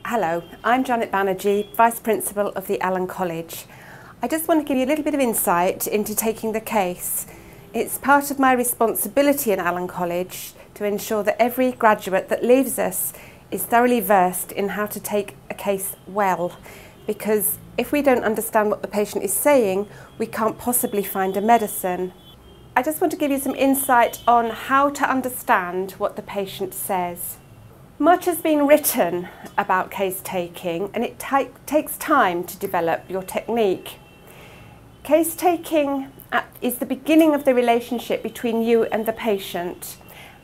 Hello, I'm Janet Banerjea, Vice Principal of the Allen College. I just want to give you a little bit of insight into taking the case. It's part of my responsibility in Allen College to ensure that every graduate that leaves us is thoroughly versed in how to take a case well, because if we don't understand what the patient is saying, we can't possibly find a medicine. I just want to give you some insight on how to understand what the patient says. Much has been written about case taking, and it takes time to develop your technique. Case taking is the beginning of the relationship between you and the patient,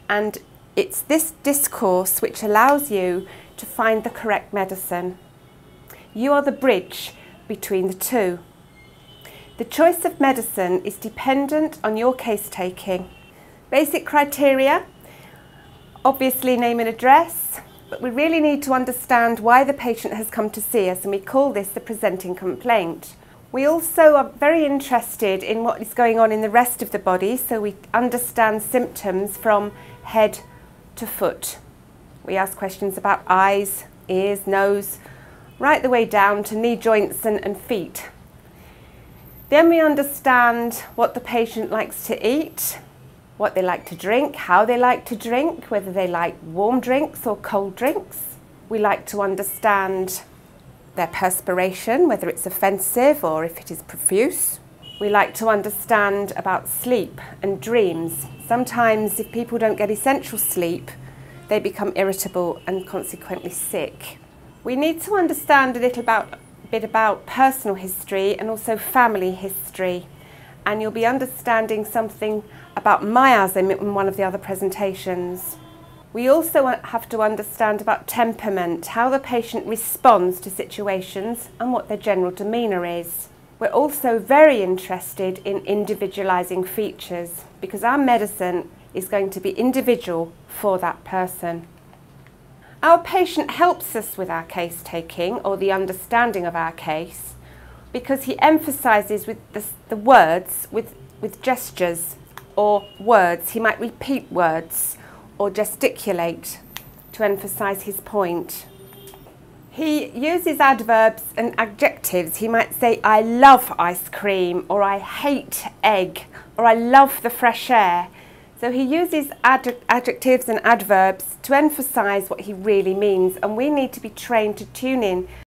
and it's this discourse which allows you to find the correct medicine. You are the bridge between the two. The choice of medicine is dependent on your case taking. Basic criteria: obviously name and address, but we really need to understand why the patient has come to see us, and we call this the presenting complaint. We also are very interested in what is going on in the rest of the body, so we understand symptoms from head to foot. We ask questions about eyes, ears, nose, right the way down to knee joints and feet. Then we understand what the patient likes to eat, what they like to drink, how they like to drink, whether they like warm drinks or cold drinks. We like to understand their perspiration, whether it's offensive or if it is profuse. We like to understand about sleep and dreams. Sometimes if people don't get essential sleep, they become irritable and consequently sick. We need to understand a bit about personal history and also family history. And you'll be understanding something about miasm in one of the other presentations. We also have to understand about temperament, how the patient responds to situations and what their general demeanour is. We're also very interested in individualizing features, because our medicine is going to be individual for that person. Our patient helps us with our case taking or the understanding of our case, because he emphasises with the words with gestures or words. He might repeat words or gesticulate to emphasise his point. He uses adverbs and adjectives. He might say, I love ice cream, or I hate egg, or I love the fresh air. So he uses adjectives and adverbs to emphasise what he really means, and we need to be trained to tune in